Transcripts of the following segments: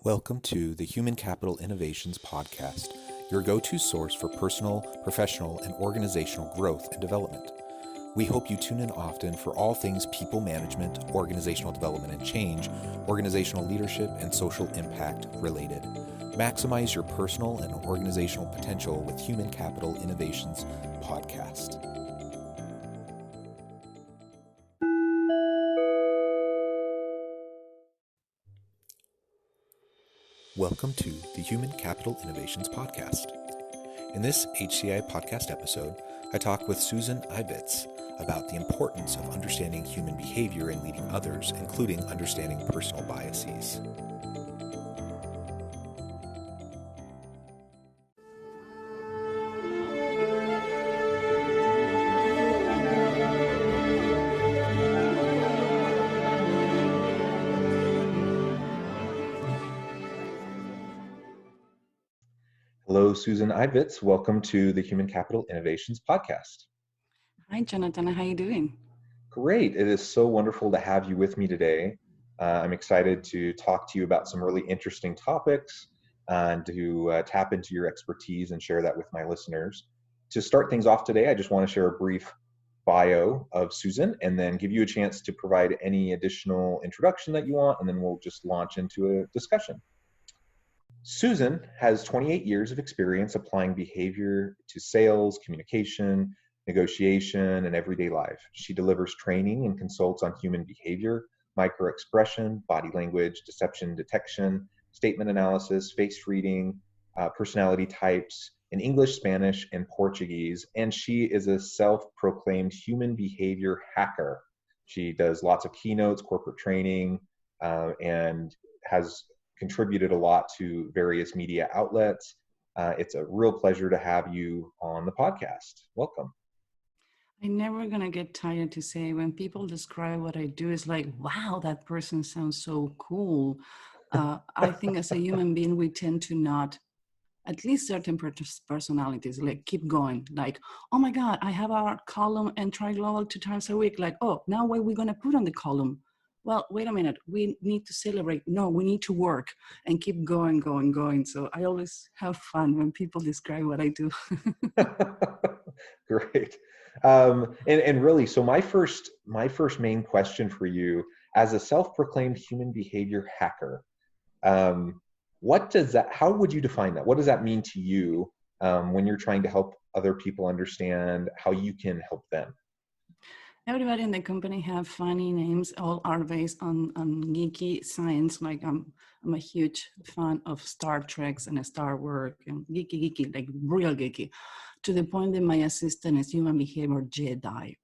Welcome to the Human Capital Innovations Podcast, your go-to source for personal, professional, and organizational growth and development. We hope you tune in often for all things people management, organizational development and change, organizational leadership, and social impact related. Maximize your personal and organizational potential with Human Capital Innovations Podcast. Welcome to the Human Capital Innovations Podcast. In this HCI podcast episode, I talk with Susan Ibitz about the importance of understanding human behavior in leading others, including understanding personal biases. Hello, Susan Ibitz. Welcome to the Human Capital Innovations Podcast. Hi, Jonathan. How are you doing? Great. It is so wonderful to have you with me today. I'm excited to talk to you about some really interesting topics and to tap into your expertise and share that with my listeners. To start things off today, I just want to share a brief bio of Susan and then give you a chance to provide any additional introduction that you want, and then we'll just launch into a discussion. Susan has 28 years of experience applying behavior to sales, communication, negotiation, and everyday life. She delivers training and consults on human behavior, microexpression, body language, deception detection, statement analysis, face reading, personality types in English, Spanish, and Portuguese. And she is a self-proclaimed human behavior hacker. She does lots of keynotes, corporate training, and has contributed a lot to various media outlets. It's a real pleasure to have you on the podcast. Welcome. I'm never going to get tired to say when people describe what I do, it's like, wow, that person sounds so cool. I think as a human being, we tend to not, at least certain personalities, like keep going. Like, oh my God, I have our column and try global 2 times a week. Like, oh, now what are we going to put on the column? Well, wait a minute, we need to celebrate. No, we need to work and keep going. So I always have fun when people describe what I do. Great. And really, so my first main question for you, as a self-proclaimed human behavior hacker, how would you define that? What does that mean to you when you're trying to help other people understand how you can help them? Everybody in the company have funny names. All are based on geeky science. Like I'm a huge fan of Star Treks and Star Wars and geeky, like real geeky, to the point that my assistant is human behavior Jedi.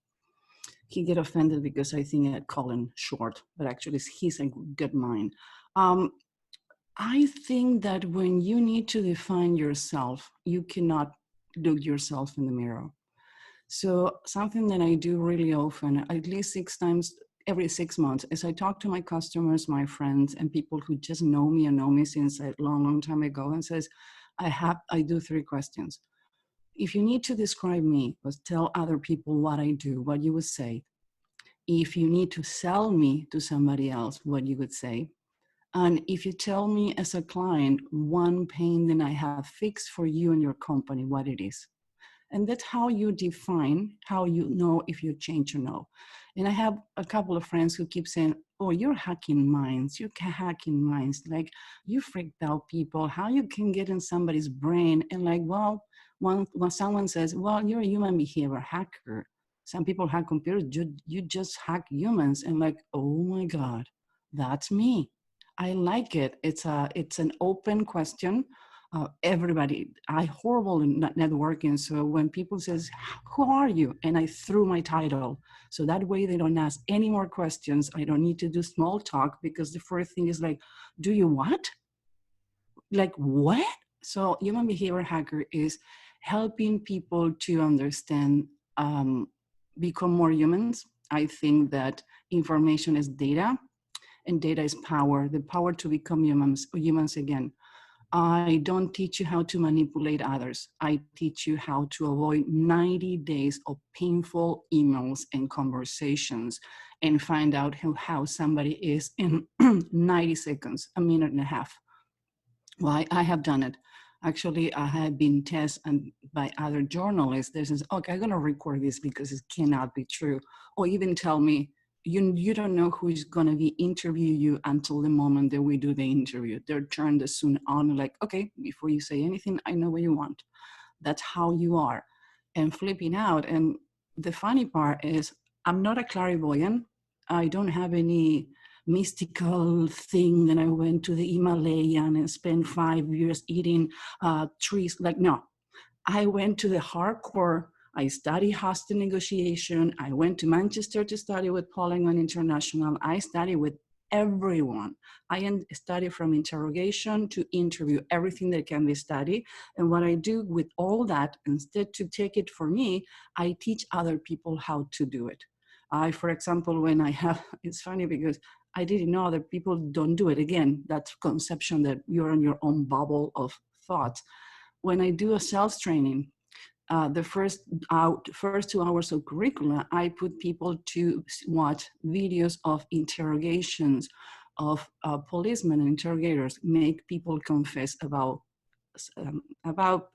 He get offended because I think I call him short, but actually he's a good mind. I think that when you need to define yourself, you cannot look yourself in the mirror. So something that I do really often, at least 6 times every 6 months, is I talk to my customers, my friends, and people who just know me and know me since a long time ago, and says, I do 3 questions. If you need to describe me or tell other people what I do, what you would say. If you need to sell me to somebody else, what you would say. And if you tell me as a client, one pain that I have fixed for you and your company, what it is. And that's how you define, how you know if you change or no. And I have a couple of friends who keep saying, oh, you're hacking minds. Like you freaked out people, how you can get in somebody's brain. And like, well, when someone says, well, you're a human behavior hacker. Some people hack computers, you just hack humans. And like, oh my God, that's me. I like it. It's an open question. Everybody, I horrible in networking. So when people says, who are you? And I threw my title. So that way they don't ask any more questions. I don't need to do small talk because the first thing is like, do you what? Like what? So human behavior hacker is helping people to understand, become more humans. I think that information is data and data is power, the power to become humans again. I don't teach you how to manipulate others. I teach you how to avoid 90 days of painful emails and conversations and find out how somebody is in 90 seconds, a minute and a half. Well, I have done it. Actually, I have been tested and by other journalists. They says, "Okay, I'm going to record this because it cannot be true," or even tell me, "You don't know who is going to be interview you until the moment that we do the interview. They're turned as soon on, like, okay, before you say anything, I know what you want. That's how you are," and flipping out. And the funny part is, I'm not a clairvoyant. I don't have any mystical thing and I went to the Himalaya and spent 5 years eating trees. Like, no, I went to the hardcore. I studied hostage negotiation. I went to Manchester to study with Polygon International. I studied with everyone. I study from interrogation to interview, everything that can be studied. And what I do with all that, instead to take it for me, I teach other people how to do it. For example, when I have, it's funny because I didn't know that people don't do it. Again, that conception that you're in your own bubble of thoughts. When I do a sales training, the first 2 hours of curricula, I put people to watch videos of interrogations of policemen and interrogators, make people confess about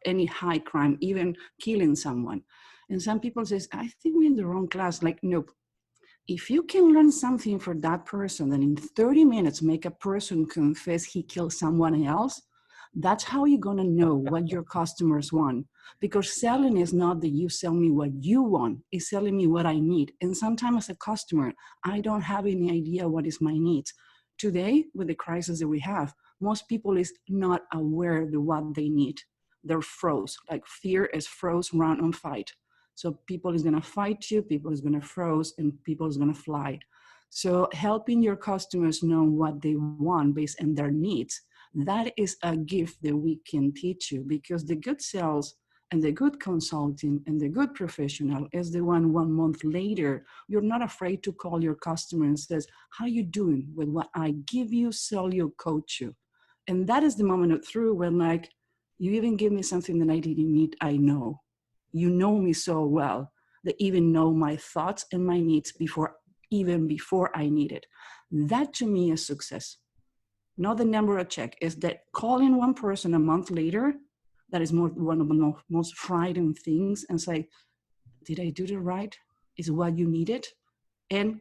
any high crime, even killing someone. And some people says, I think we're in the wrong class. Like, nope. If you can learn something for that person, then in 30 minutes make a person confess he killed someone else, that's how you're going to know what your customers want. Because selling is not that you sell me what you want, it's selling me what I need. And sometimes as a customer, I don't have any idea what is my needs. Today, with the crisis that we have, most people is not aware of what they need. They're froze, like fear is froze, run and fight. So people is gonna fight you, people is gonna froze, and people is gonna fly. So helping your customers know what they want based on their needs, that is a gift that we can teach you, because the good sales and the good consulting and the good professional is the one month later, you're not afraid to call your customer and says, how you doing with what I give you, sell you, coach you. And that is the moment of truth when, like, you even give me something that I didn't need, I know. You know me so well that even know my thoughts and my needs even before I need it. That to me is success. Not the number of check, is that calling one person a month later, that is one of the most frightening things, and say, did I do it right? Is what you needed? And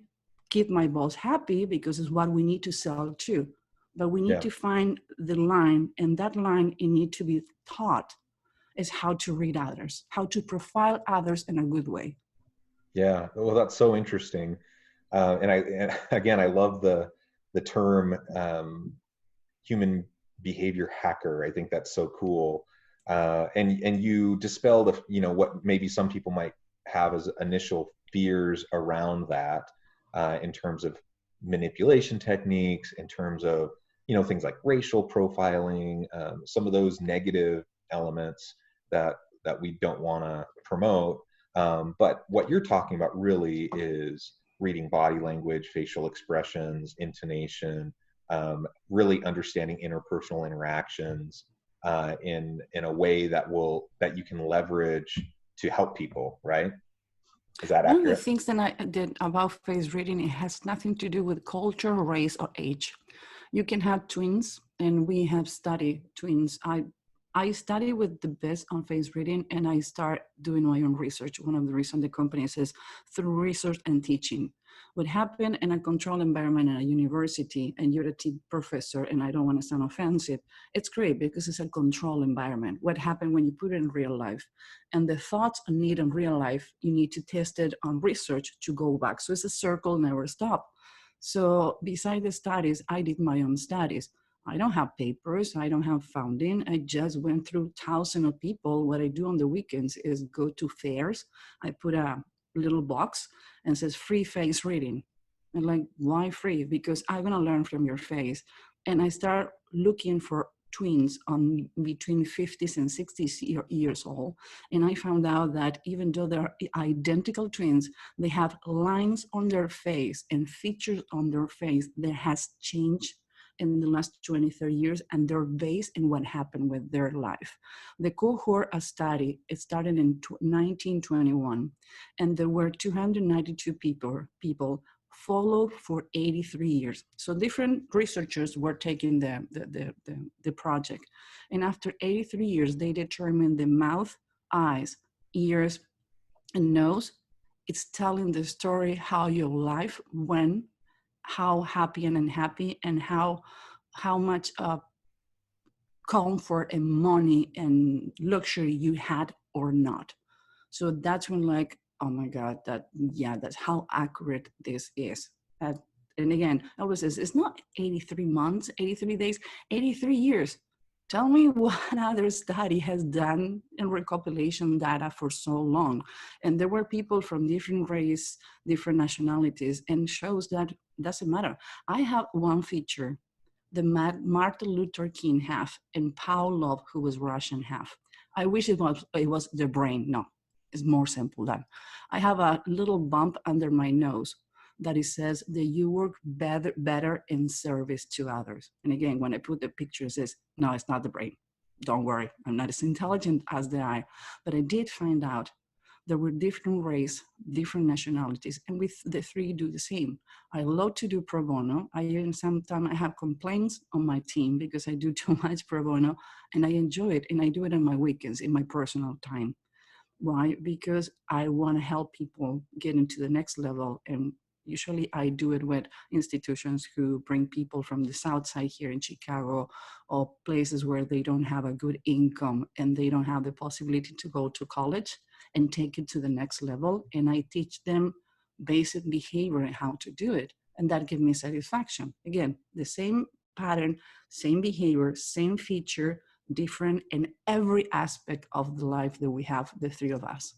keep my boss happy, because it's what we need to sell too. But we need to find the line, and that line, it need to be taught, is how to read others, how to profile others in a good way. Yeah, well, that's so interesting. And again, I love the term human behavior hacker. I think that's so cool. And you dispel what maybe some people might have as initial fears around that, in terms of manipulation techniques, in terms of things like racial profiling, some of those negative elements that we don't want to promote. But what you're talking about really is reading body language, facial expressions, intonation, really understanding interpersonal interactions in a way that you can leverage to help people, right? Is that One of the accurate? things that I did about face reading, it has nothing to do with culture, race, or age. You can have twins, and we have studied twins. I study with the best on face reading, and I start doing my own research. One of the reasons the company says through research and teaching. What happened in a controlled environment in a university, and you're a professor, and I don't want to sound offensive, it's great because it's a controlled environment. What happened when you put it in real life? And the thoughts and need in real life, you need to test it on research to go back. So it's a circle, never stop. So beside the studies, I did my own studies. I don't have papers, I don't have funding. I just went through thousands of people. What I do on the weekends is go to fairs. I put a little box and says free face reading. And like, why free? Because I'm gonna learn from your face. And I start looking for twins on between 50s and 60s years old. And I found out that even though they're identical twins, they have lines on their face and features on their face that has changed in the last 20, 30 years, and they're based in what happened with their life. The cohort study, it started in 1921, and there were 292 people followed for 83 years. So different researchers were taking the project. And after 83 years, they determined the mouth, eyes, ears, and nose. It's telling the story how your life went, how happy and unhappy, and how much comfort and money and luxury you had or not. So that's when like, oh my God, that's how accurate this is. And again, I always says it's not 83 months, 83 days, 83 years. Tell me what other study has done in recopilation data for so long. And there were people from different race, different nationalities, and shows that doesn't matter. I have one feature, the Martin Luther King half and Pavlov, who was Russian half. I wish it was the brain. No, it's more simple than. I have a little bump under my nose that it says that you work better in service to others. And again, when I put the picture, it says, no, it's not the brain. Don't worry, I'm not as intelligent as the eye. But I did find out there were different race, different nationalities, and with the three do the same. I love to do pro bono. I even sometimes I have complaints on my team because I do too much pro bono, and I enjoy it, and I do it on my weekends in my personal time. Why? Because I want to help people get into the next level. And usually I do it with institutions who bring people from the South Side here in Chicago, or places where they don't have a good income and they don't have the possibility to go to college and take it to the next level. And I teach them basic behavior and how to do it. And that gives me satisfaction. Again, the same pattern, same behavior, same feature, different in every aspect of the life that we have, the three of us.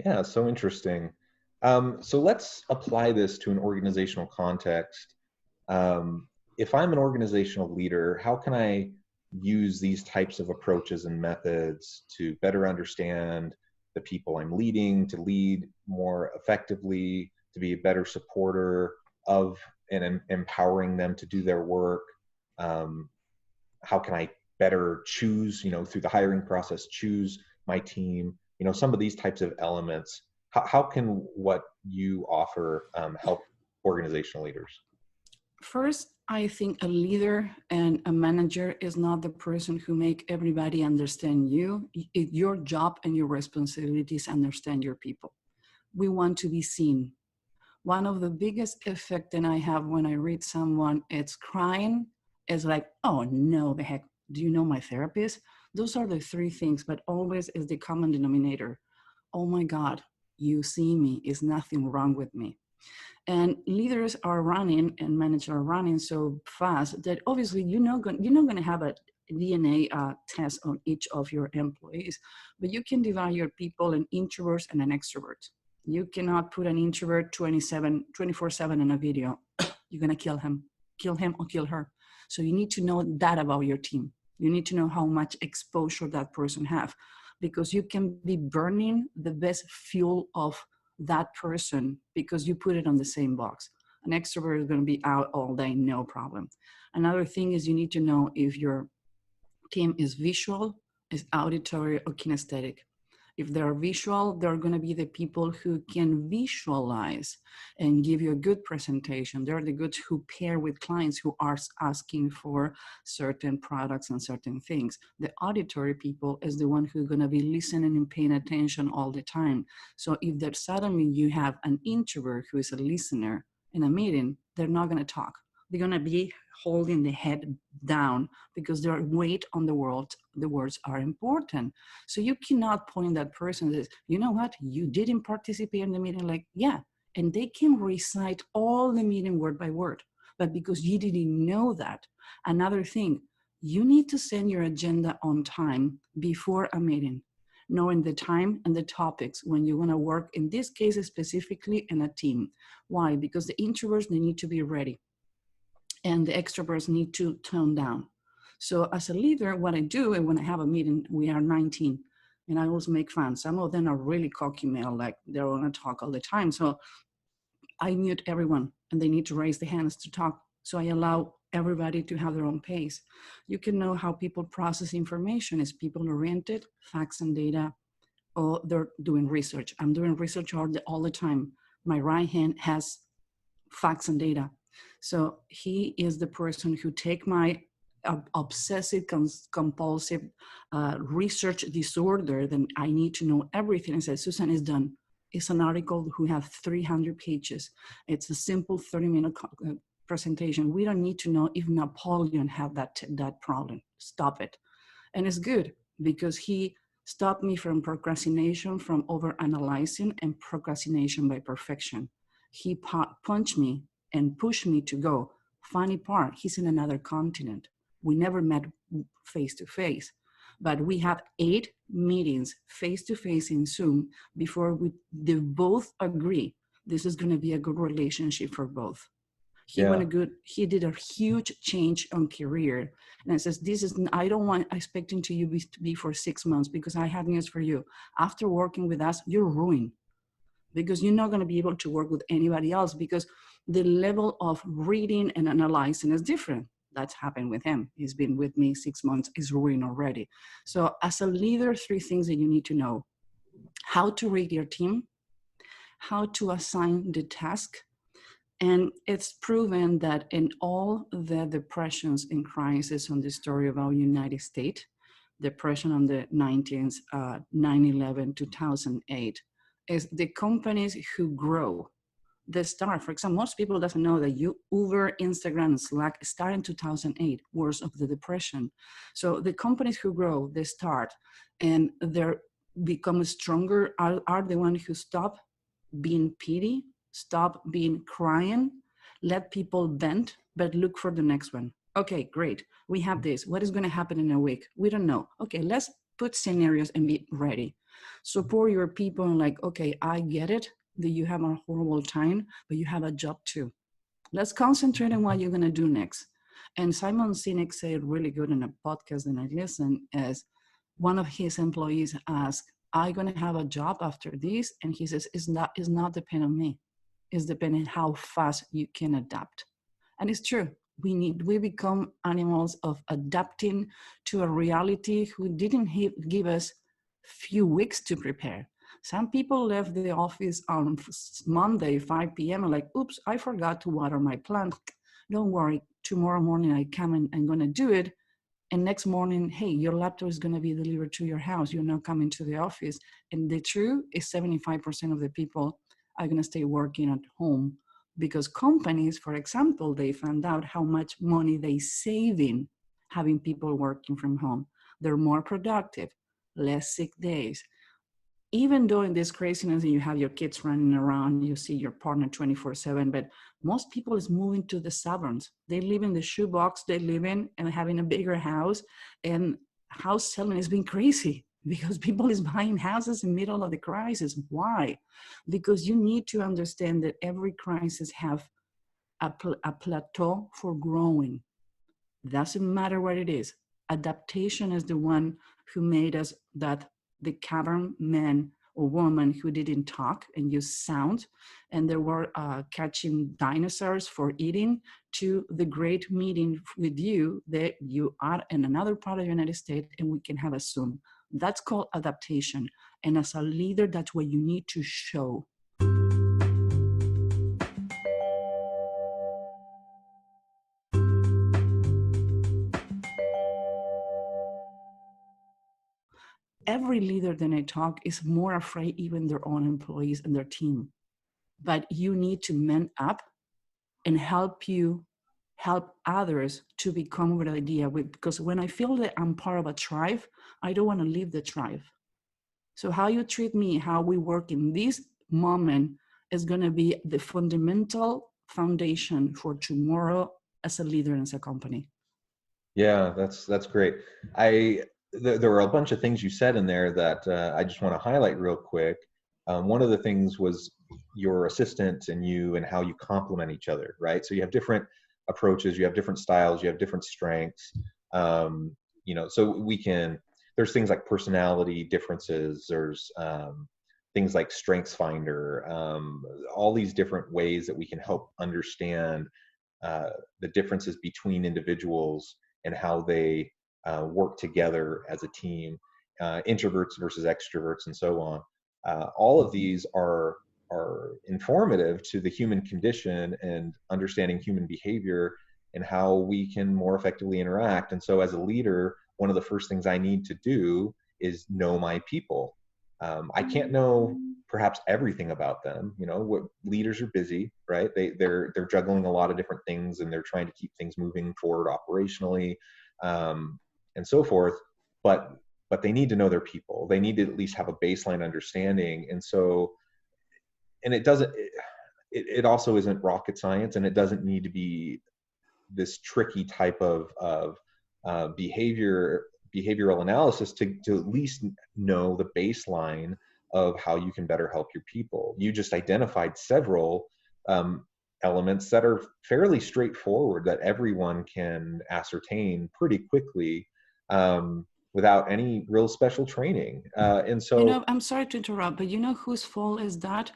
Yeah, so interesting. So let's apply this to an organizational context. If I'm an organizational leader, how can I use these types of approaches and methods to better understand the people I'm leading, to lead more effectively, to be a better supporter of and empowering them to do their work? How can I better choose, through the hiring process, choose my team, some of these types of elements? How can what you offer help organizational leaders? First, I think a leader and a manager is not the person who make everybody understand you. Your job and your responsibility is understand your people. We want to be seen. One of the biggest effect that I have when I read someone, it's crying, is like, oh no, the heck, do you know my therapist? Those are the three things, but always is the common denominator. Oh my God, you see me, is nothing wrong with me. And leaders are running and managers are running so fast that obviously you're not going to have a DNA test on each of your employees, but you can divide your people in introverts and an extrovert. You cannot put an introvert 24/7 in a video. You're going to kill him or kill her. So you need to know that about your team. You need to know how much exposure that person have, because you can be burning the best fuel of that person because you put it on the same box. An extrovert is going to be out all day, no problem. Another thing is you need to know if your team is visual, is auditory, or kinesthetic. If they're visual, they're going to be the people who can visualize and give you a good presentation. They're the good who pair with clients who are asking for certain products and certain things. The auditory people is the one who's going to be listening and paying attention all the time. So if there suddenly you have an introvert who is a listener in a meeting, they're not going to talk. They're going to be holding the head down because their weight on the words are important. So you cannot point that person and say, you know what, you didn't participate in the meeting, like, yeah. And they can recite all the meeting word by word, but because you didn't know that. Another thing, you need to send your agenda on time before a meeting, knowing the time and the topics when you want to work, in this case specifically in a team. Why? Because the introverts, they need to be ready, and the extroverts need to tone down. So as a leader, what I do, and when I have a meeting, we are 19, and I always make fun. Some of them are really cocky male, like they want to talk all the time. So I mute everyone, and they need to raise their hands to talk. So I allow everybody to have their own pace. You can know how people process information. Is people oriented, facts and data, or they're doing research. I'm doing research all the time. My right hand has facts and data. So he is the person who take my obsessive compulsive research disorder, then I need to know everything, and says, Susan, is done. It's an article who have 300 pages. It's a simple 30-minute presentation. We don't need to know if Napoleon had that problem. Stop it. And it's good because he stopped me from procrastination, from overanalyzing, and procrastination by perfection. He punched me and pushed me to go. Funny part, he's in another continent. We never met face to face, but we have 8 meetings face to face in Zoom before they both agree this is going to be a good relationship for both. Yeah. He did a huge change on career. And I says, I don't want expecting to you to be for 6 months, because I have news for you. After working with us, you're ruined, because you're not going to be able to work with anybody else, because the level of reading and analyzing is different. That's happened with him. He's been with me 6 months, he's ruined already. So as a leader, 3 things that you need to know: how to read your team, how to assign the task. And it's proven that in all the depressions and crises on the story of our United States, depression on the 19th, 9/11, 2008, is the companies who grow. They start, for example, most people doesn't know that Uber, Instagram, and Slack started in 2008, worst of the depression. So the companies who grow, they start, and they become stronger, are the ones who stop being pity, stop being crying, let people vent, but look for the next one. Okay, great. We have this. What is going to happen in a week? We don't know. Okay, let's put scenarios and be ready. Support your people and like, okay, I get it that you have a horrible time, but you have a job too. Let's concentrate on what you're going to do next. And Simon Sinek said really good in a podcast that I listened, as one of his employees asked, "Are you going to have a job after this?" And he says, it's not dependent on me. It's dependent on how fast you can adapt. And it's true. We become animals of adapting to a reality who didn't give us few weeks to prepare. Some people left the office on Monday, 5 p.m. and like, oops, I forgot to water my plant. Don't worry, tomorrow morning I come and I'm going to do it. And next morning, hey, your laptop is going to be delivered to your house. You're not coming to the office. And the truth is 75% of the people are going to stay working at home, because companies, for example, they found out how much money they saving having people working from home. They're more productive, less sick days. Even though in this craziness you have your kids running around, you see your partner 24/7, but most people is moving to the suburbs. They live in the shoebox they live in and having a bigger house, and house selling has been crazy because people is buying houses in the middle of the crisis. Why? Because you need to understand that every crisis have a plateau for growing. Doesn't matter what it is. Adaptation is the one who made us that the cavern man or woman who didn't talk and use sound, and they were catching dinosaurs for eating, to the great meeting with you that you are in another part of the United States and we can have a Zoom. That's called adaptation. And as a leader, that's what you need to show. Every leader that I talk is more afraid even their own employees and their team. But you need to man up and help others to become with an idea. Because when I feel that I'm part of a tribe, I don't want to leave the tribe. So how you treat me, how we work in this moment is going to be the fundamental foundation for tomorrow as a leader and as a company. Yeah, that's great. There were a bunch of things you said in there that I just want to highlight real quick. One of the things was your assistant and you, and how you complement each other, right? So you have different approaches, you have different styles, you have different strengths. So there's things like personality differences. There's things like Strengths Finder. All these different ways that we can help understand the differences between individuals and how they work together as a team, introverts versus extroverts, and so on. All of these are are informative to the human condition and understanding human behavior and how we can more effectively interact. And so as a leader, one of the first things I need to do is know my people. I can't know perhaps everything about them. You know, what leaders are busy, right? They're juggling a lot of different things, and they're trying to keep things moving forward operationally, and so forth. But they need to know their people. They need to at least have a baseline understanding. And so, and it also isn't rocket science, and it doesn't need to be this tricky type of behavioral analysis to at least know the baseline of how you can better help your people. You just identified several elements that are fairly straightforward that everyone can ascertain pretty quickly without any real special training. And so, You know, I'm sorry to interrupt, but you know whose fault is that?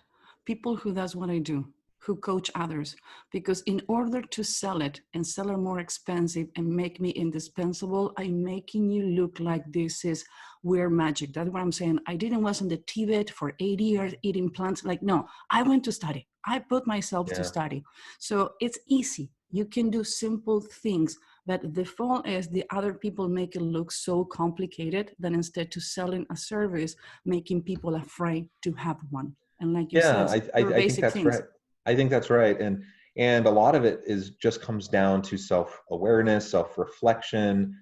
People who does what I do, who coach others. Because in order to sell it and sell it more expensive and make me indispensable, I'm making you look like this is weird magic. That's what I'm saying. I didn't was in the Tibet for 80 years eating plants. Like, no, I went to study. I put myself to study. So it's easy. You can do simple things. But the fault is the other people make it look so complicated that instead to selling a service, making people afraid to have one. And like you yeah, said, I think basic that's things. right. I think that's right. And a lot of it is just comes down to self-awareness, self-reflection,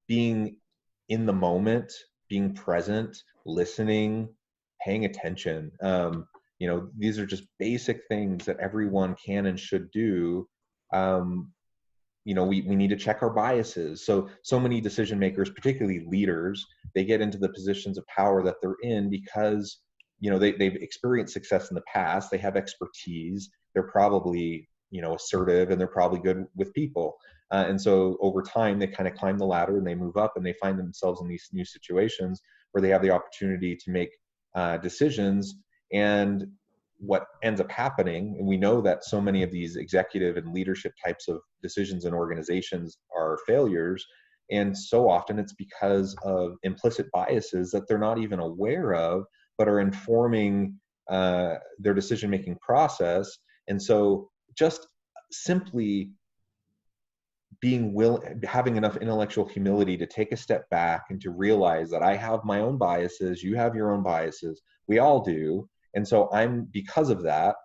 being in the moment, being present, listening, paying attention. You know, these are just basic things that everyone can and should do. You know, we need to check our biases. So many decision makers, particularly leaders, they get into the positions of power that they're in because, you know, they've experienced success in the past. They have expertise. They're probably, you know, assertive, and they're probably good with people. And so over time, they kind of climb the ladder and they move up, and they find themselves in these new situations where they have the opportunity to make decisions. And what ends up happening, and we know that so many of these executive and leadership types of decisions in organizations are failures, and so often it's because of implicit biases that they're not even aware of, but are informing their decision-making process. And so just simply having enough intellectual humility to take a step back and to realize that I have my own biases, you have your own biases, we all do. And so because of that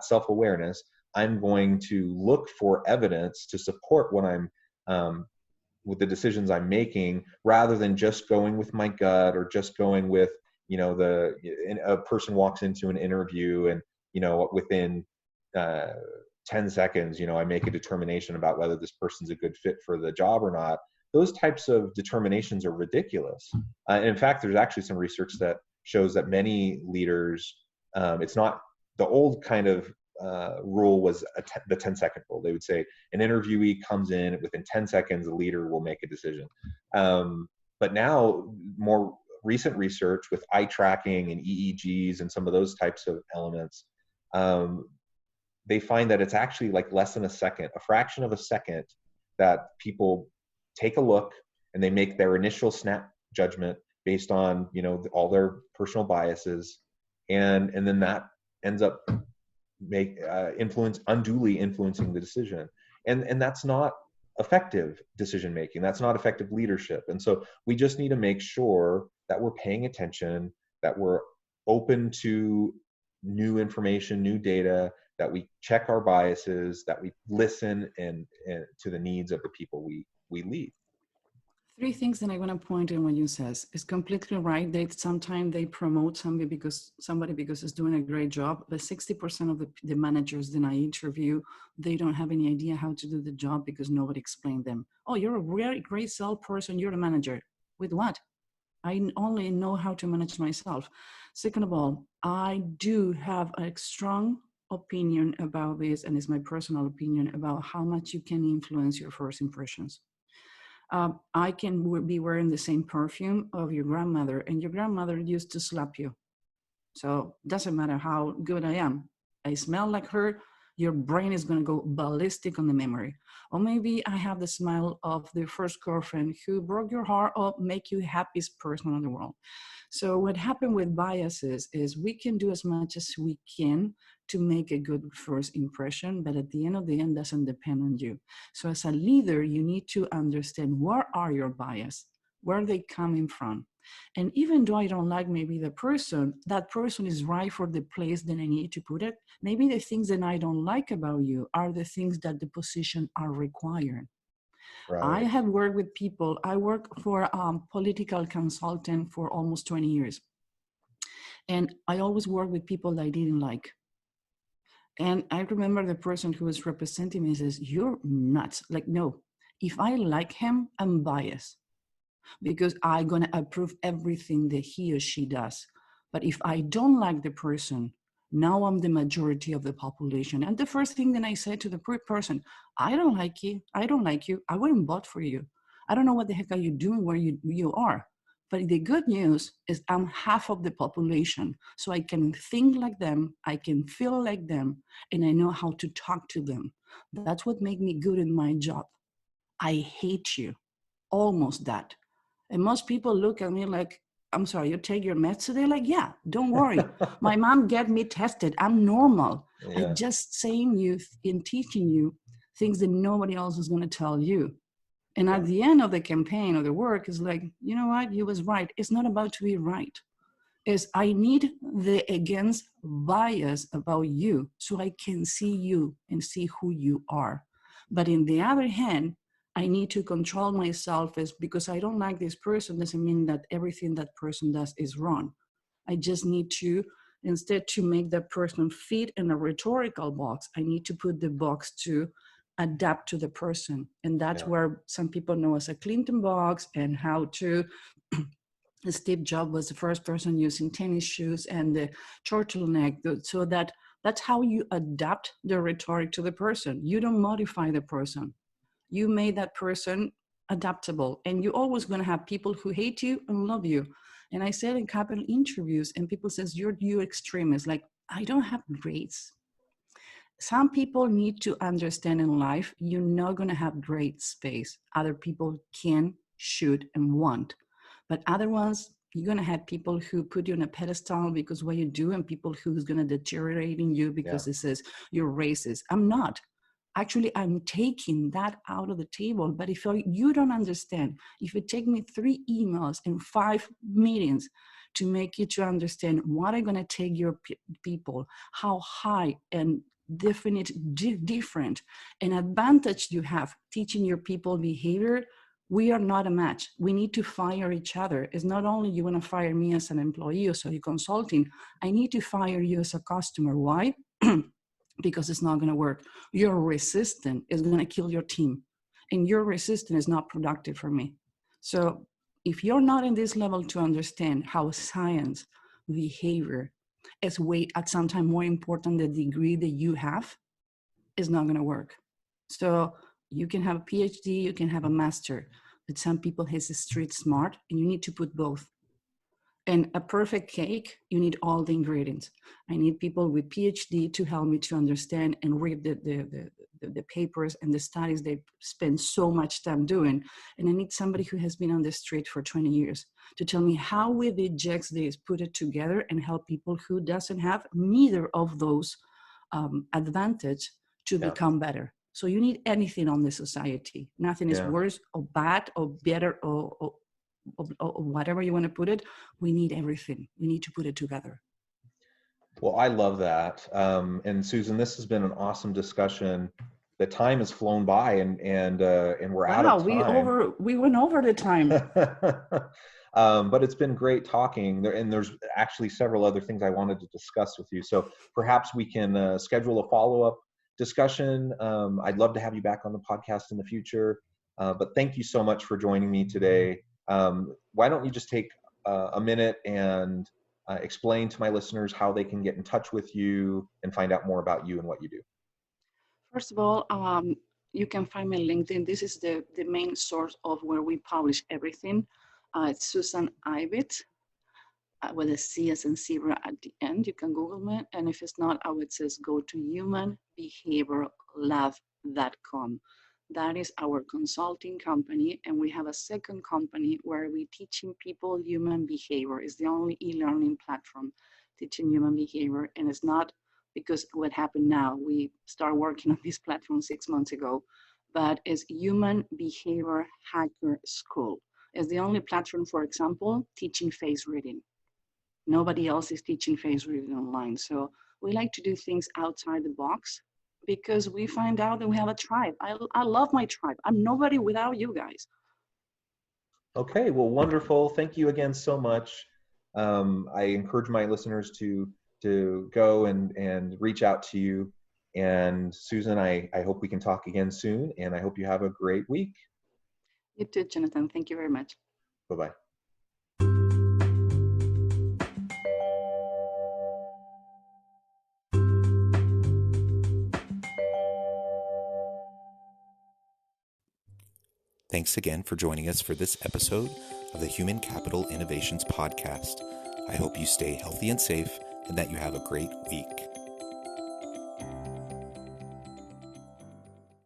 self-awareness, I'm going to look for evidence to support what I'm, with the decisions I'm making, rather than just going with my gut, or just going with, you know, a person walks into an interview and, you know, within 10 seconds, you know, I make a determination about whether this person's a good fit for the job or not. Those types of determinations are ridiculous. And in fact, there's actually some research that shows that many leaders, it's not the old kind of rule was the 10-second rule. They would say an interviewee comes in within 10 seconds, a leader will make a decision. But now more recent research with eye tracking and EEGs and some of those types of elements, they find that it's actually like less than a second, a fraction of a second, that people take a look and they make their initial snap judgment based on, you know, all their personal biases, and then that ends up unduly influencing the decision, and that's not effective decision making. That's not effective leadership. And so we just need to make sure that we're paying attention, that we're open to new information, new data, that we check our biases, that we listen and to the needs of the people we lead. Three things that I want to point in what you says is completely right. Sometimes they promote somebody because is doing a great job, but 60% of the managers that I interview, they don't have any idea how to do the job because nobody explained them. Oh, you're a really great salesperson. You're a manager. With what? I only know how to manage myself. Second of all, I do have a strong opinion about this, and it's my personal opinion about how much you can influence your first impressions. I can be wearing the same perfume of your grandmother, and your grandmother used to slap you. So it doesn't matter how good I am. I smell like her. your brain is going to go ballistic on the memory. Or maybe I have the smile of the first girlfriend who broke your heart or make you happiest person in the world. So what happened with biases is we can do as much as we can to make a good first impression, but at the end of the end doesn't depend on you. So as a leader, you need to understand where are your bias, where are they coming from? And even though I don't like maybe the person, that person is right for the place that I need to put it. Maybe the things that I don't like about you are the things that the position are required. I Right. have worked with people. I work for a political consultant for almost 20 years. And I always work with people that I didn't like. And I remember the person who was representing me says, "You're nuts." Like, no, if I like him, I'm biased because I'm going to approve everything that he or she does. But if I don't like the person, now I'm the majority of the population. And the first thing that I said to the person, I don't like you. I don't like you. I wouldn't vote for you. I don't know what the heck are you doing where you are. But the good news is I'm half of the population. So I can think like them, I can feel like them, and I know how to talk to them. That's what made me good in my job. I hate you. Almost that. And most people look at me like, I'm sorry, you take your meds today? Like, yeah, don't worry. My mom get me tested. I'm normal. I Yeah. just saying you and teaching you things that nobody else is going to tell you. And Yeah. at the end of the campaign or the work is like, you know what? You was right. It's not about to be right. Is I need the against bias about you so I can see you and see who you are. But in the other hand, I need to control myself as because I don't like this person doesn't mean that everything that person does is wrong. I just need to, instead to make that person fit in a rhetorical box, I need to put the box to adapt to the person. And that's Yeah. where some people know as a Clinton box and how to Steve Jobs was the first person using tennis shoes and the turtleneck, so that's how you adapt the rhetoric to the person. You don't modify the person. You made that person adaptable, and you're always going to have people who hate you and love you. And I said in couple interviews, and people says you extremist. Like, I don't have grades. Some people need to understand in life you're not going to have great space. Other people can, should, and want. But other ones, you're going to have people who put you on a pedestal because what you do, and people who's going to deteriorate in you Yeah. because it says you're racist. I'm not. Actually, I'm taking that out of the table. But if you don't understand, if it take me 3 emails and 5 meetings to make you to understand what I'm going to take your people, how high and definite, different, an advantage you have teaching your people behavior, we are not a match. We need to fire each other. It's not only you want to fire me as an employee or so you're consulting, I need to fire you as a customer. Why? Because it's not going to work. Your resistant is going to kill your team, and your resistant is not productive for me. So if you're not in this level to understand how science, behavior is way at some time more important than the degree that you have, it's not going to work. So you can have a PhD, you can have a master, but some people has a street smart, and you need to put both. And a perfect cake, you need all the ingredients. I need people with PhD to help me to understand and read the papers and the studies they spend so much time doing. And I need somebody who has been on the street for 20 years to tell me how with the jacks they put it together and help people who doesn't have neither of those advantage to Yeah. become better. So you need anything on the society. Nothing is Yeah. worse or bad or better or whatever you want to put it. We need everything. We need to put it together. Well, I love that. And Susan, this has been an awesome discussion. The time has flown by, and we're out Wow, of time. we went over the time. But it's been great talking there, and there's actually several other things I wanted to discuss with you. So perhaps we can schedule a follow-up discussion. I'd love to have you back on the podcast in the future. But thank you so much for joining me today. Why don't you just take a minute and explain to my listeners how they can get in touch with you and find out more about you and what you do? First of all, you can find me on LinkedIn. This is the main source of where we publish everything. It's Susan Ibitz. with a C as in zebra at the end. You can Google me. And if it's not, I would say go to humanbehaviorlab.com. That is our consulting company. And we have a second company where we're teaching people human behavior. It's the only e-learning platform teaching human behavior. And it's not because what happened now. We started working on this platform 6 months ago, but it's Human Behavior Hacker School. It's the only platform, for example, teaching face reading. Nobody else is teaching face reading online. So we like to do things outside the box because we find out that we have a tribe. I love my tribe. I'm nobody without you guys. Okay, well, wonderful. Thank you again so much. I encourage my listeners to go and reach out to you. And Susan, I hope we can talk again soon, and I hope you have a great week. You too, Jonathan. Thank you very much. Bye-bye. Thanks again for joining us for this episode of the Human Capital Innovations Podcast. I hope you stay healthy and safe and that you have a great week.